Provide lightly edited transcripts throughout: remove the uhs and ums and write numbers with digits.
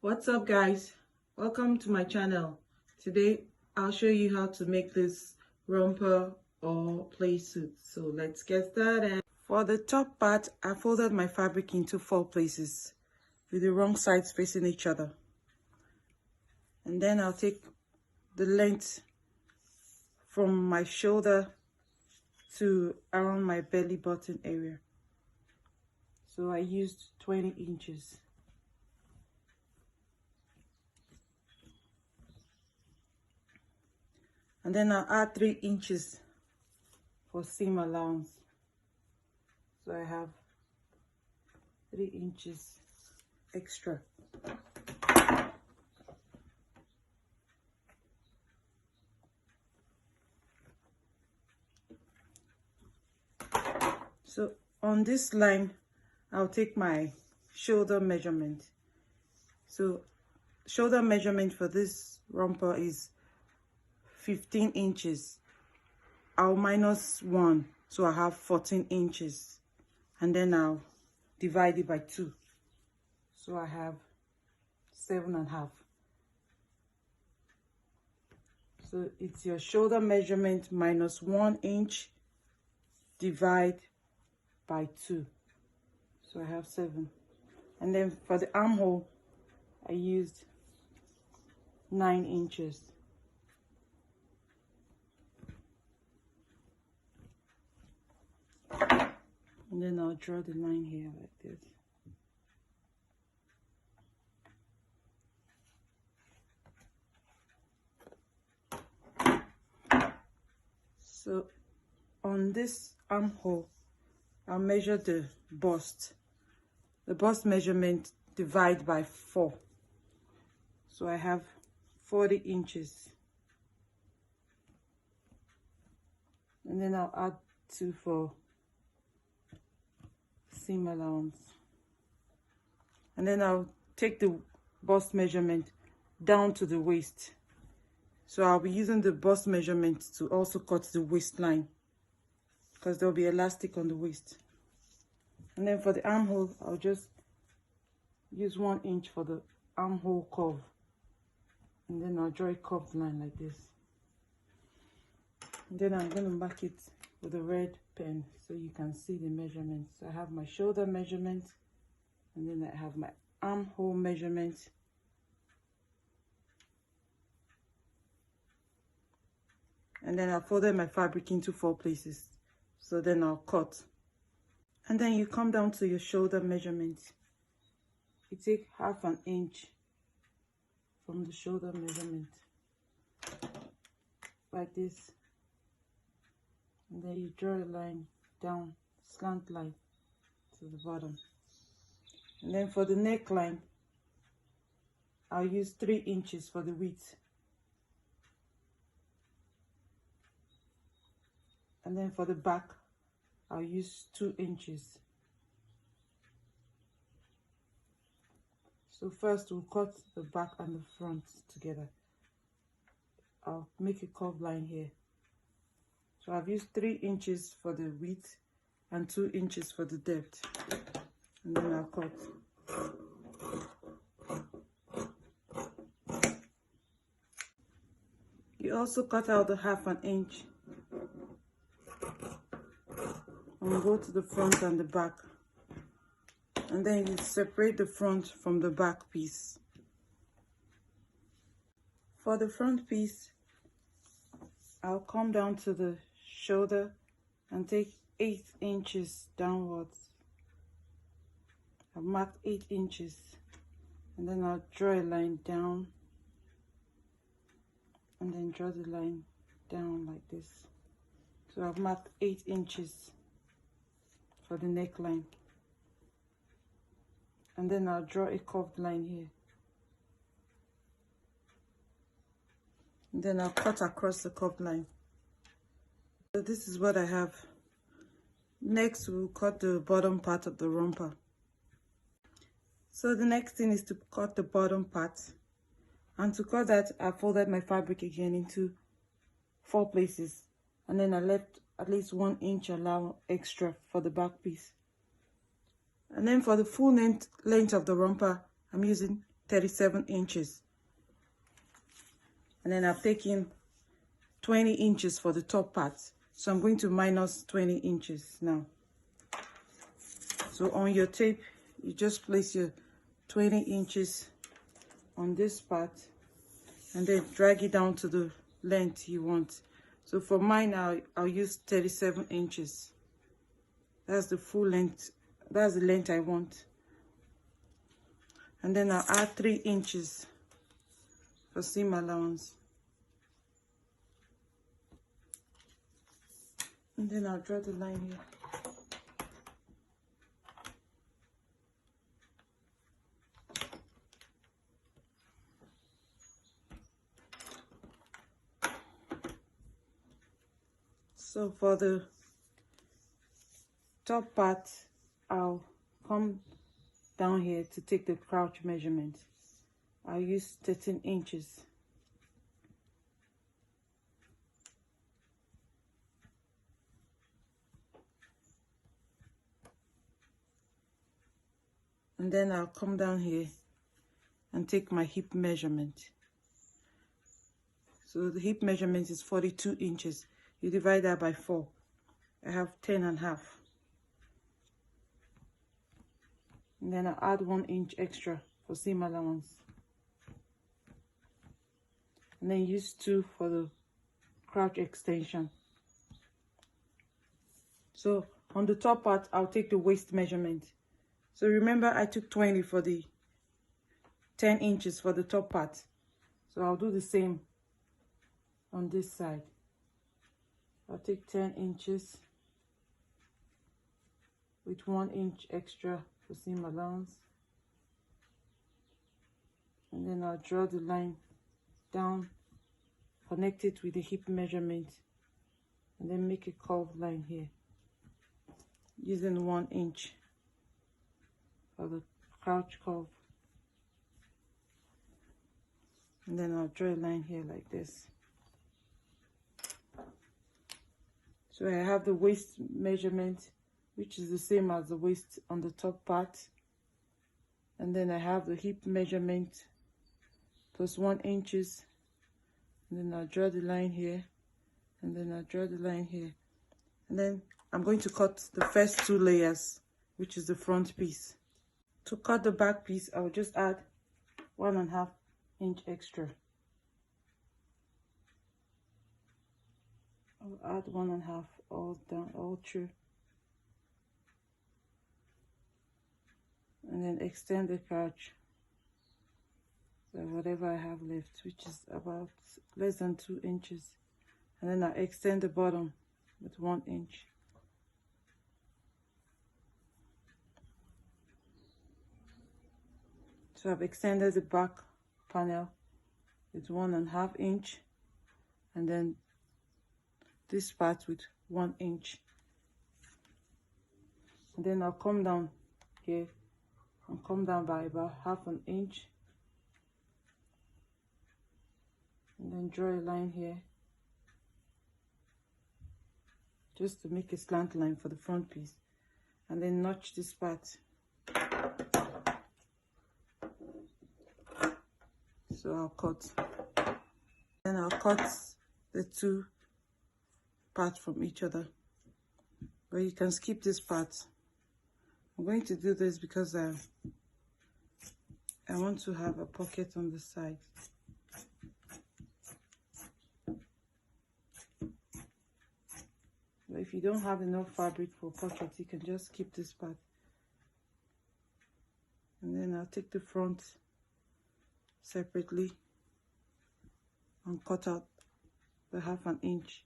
What's up, guys? Welcome to my channel. Today I'll show you how to make this romper or play suit. So let's get started. For the top part, I folded my fabric into 4 places with the wrong sides facing each other. And then I'll take the length from my shoulder to around my belly button area. So I used 20 inches. And then I'll add 3 inches for seam allowance. So I have 3 inches extra. So on this line, I'll take my shoulder measurement. So shoulder measurement for this romper is 15 inches. I'll minus 1, so I have 14 inches. And then I'll divide it by 2. So I have 7.5. So it's your shoulder measurement minus 1 inch, divide by 2. So I have 7. And then for the armhole, I used 9 inches. And then I'll draw the line here like this. So on this armhole, I'll measure the bust. The bust measurement divide by 4. So I have 40 inches. And then I'll add 2 for seam allowance. And then I'll take the bust measurement down to the waist. So I'll be using the bust measurement to also cut the waistline, because there'll be elastic on the waist. And then for the armhole, I'll just use 1 inch for the armhole curve. And then I'll draw a curved line like this. And then I'm going to mark it with a red pen so you can see the measurements. So I have my shoulder measurement, and then I have my armhole measurement. And then I folded my fabric into 4 places. So then I'll cut. And then you come down to your shoulder measurement. You take 1/2 inch from the shoulder measurement, like this. And then you draw a line down, slant line to the bottom. And then for the neckline, I'll use 3 inches for the width. And then for the back, I'll use 2 inches. So first we'll cut the back and the front together. I'll make a curved line here. So I've used 3 inches for the width and 2 inches for the depth. And then I'll cut. You also cut out the 1/2 inch and go to the front and the back. And then you separate the front from the back piece. For the front piece, I'll come down to the shoulder and take 8 inches downwards. I've marked 8 inches, and then I'll draw a line down, and then draw the line down like this. So I've marked 8 inches for the neckline. And then I'll draw a curved line here. And then I'll cut across the curved line. So this is what I have. Next, we'll cut the bottom part of the romper. So the next thing is to cut the bottom part. And to cut that, I folded my fabric again into 4 places. And then I left at least 1 inch extra for the back piece. And then for the full length of the romper, I'm using 37 inches. And then I've taken 20 inches for the top part. So I'm going to minus 20 inches now. So on your tape, you just place your 20 inches on this part and then drag it down to the length you want. So for mine, I'll use 37 inches. That's the full length. That's the length I want. And then I'll add 3 inches for seam allowance. And then I'll draw the line here. So for the top part, I'll come down here to take the crouch measurement. I'll use 13 inches. And then I'll come down here and take my hip measurement. So the hip measurement is 42 inches. You divide that by 4. I have 10.5. And then I'll add 1 inch extra for seam allowance. And then use 2 for the crouch extension. So on the top part, I'll take the waist measurement. So remember, I took 20 for the 10 inches for the top part. So I'll do the same on this side. I'll take 10 inches with 1 inch extra for seam allowance. And then I'll draw the line down, connect it with the hip measurement, and then make a curved line here using 1 inch for the crouch curve. And then I'll draw a line here like this. So I have the waist measurement, which is the same as the waist on the top part. And then I have the hip measurement plus 1 inches. And then I'll draw the line here. And then I'll draw the line here. And then I'm going to cut the first 2 layers, which is the front piece. To cut the back piece, I'll just add 1.5 inch extra. I'll add 1.5 all down, all through. And then extend the crouch by whatever I have left, which is about less than 2 inches. And then I'll extend the bottom with 1 inch. So I've extended the back panel with 1.5 inch, and then this part with 1 inch. And then I'll come down here and come down by about 1/2 inch, and then draw a line here just to make a slant line for the front piece, and then notch this part. So I'll cut. Then I'll cut the 2 parts from each other. But you can skip this part. I'm going to do this because I want to have a pocket on the side. But if you don't have enough fabric for pockets, you can just skip this part. And then I'll take the front separately and cut out the 1/2 inch.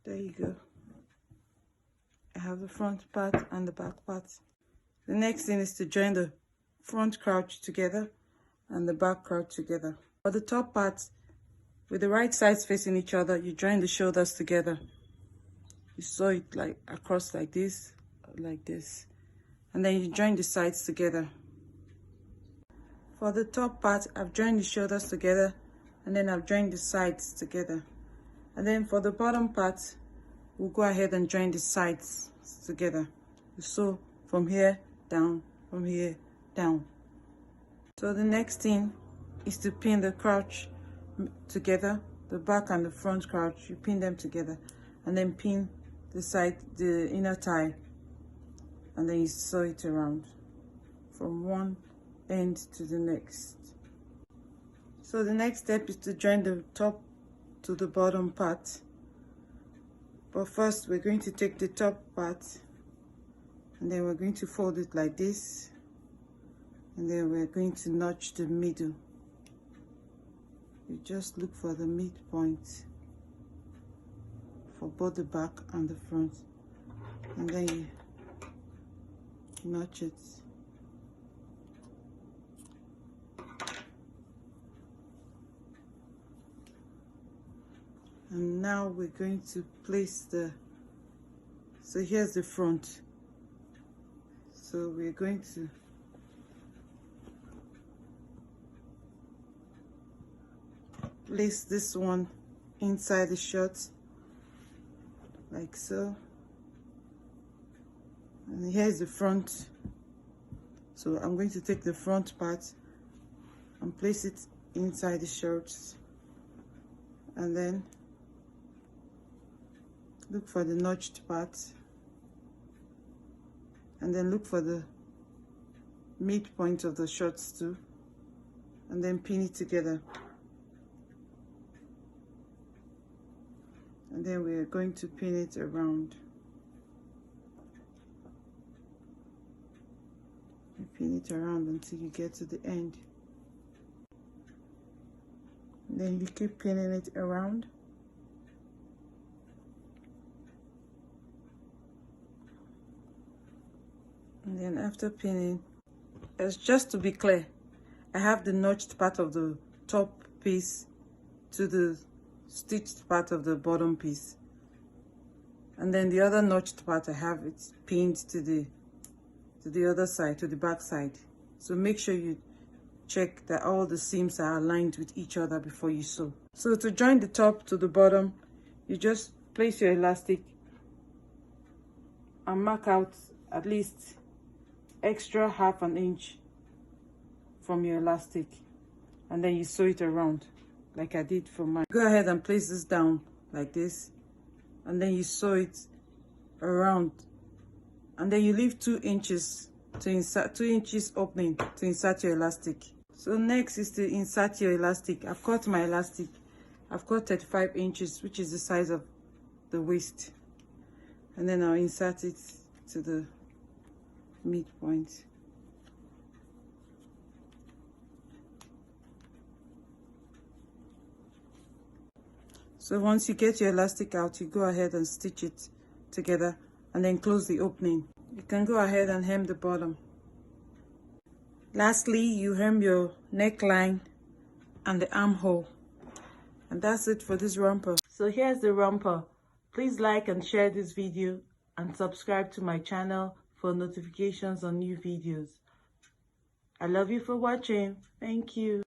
There you go. I have the front part and the back part. The next thing is to join the front crouch together and the back crouch together. For the top part, with the right sides facing each other, you join the shoulders together. you sew it like across like this, and then you join the sides together. For the top part, I've joined the shoulders together, and then I've joined the sides together. And then for the bottom part, we'll go ahead and join the sides together. You sew from here down, from here down. So the next thing is to pin the crotch together, the back and the front crotch. You pin them together, and then pin the side, the inner tie, and then you sew it around from one end to the next. So the next step is to join the top to the bottom part. But first we're going to take the top part, and then we're going to fold it like this, and then we're going to notch the middle. You just look for the midpoint for both the back and the front, and then you notch it. And now we're going to place so here's the front. So we're going to place this one inside the shirt, like so. And here's the front. So I'm going to take the front part and place it inside the shirt, and then look for the notched part, and then look for the midpoint of the shorts too, and then pin it together. And then we are going to pin it around. You pin it around until you get to the end. And then you keep pinning it around. And then after pinning, it's just to be clear, I have the notched part of the top piece to the stitched part of the bottom piece, and then the other notched part I have it pinned to the other side, to the back side. So make sure you check that all the seams are aligned with each other before you sew. So to join the top to the bottom, you just place your elastic and mark out at least extra ½ an inch from your elastic, and then you sew it around like I did for mine. Go ahead and place this down like this, and then you sew it around, and then you leave 2 inches to insert, 2 inches opening to insert your elastic. So next is to insert your elastic. I've cut my elastic. I've cut 35 inches, which is the size of the waist, and then I'll insert it to the midpoint. So once you get your elastic out, you go ahead and stitch it together and then close the opening. You can go ahead and hem the bottom. Lastly, you hem your neckline and the armhole. And that's it for this romper. So here's the romper. Please like and share this video and subscribe to my channel for notifications on new videos. I love you for watching. Thank you.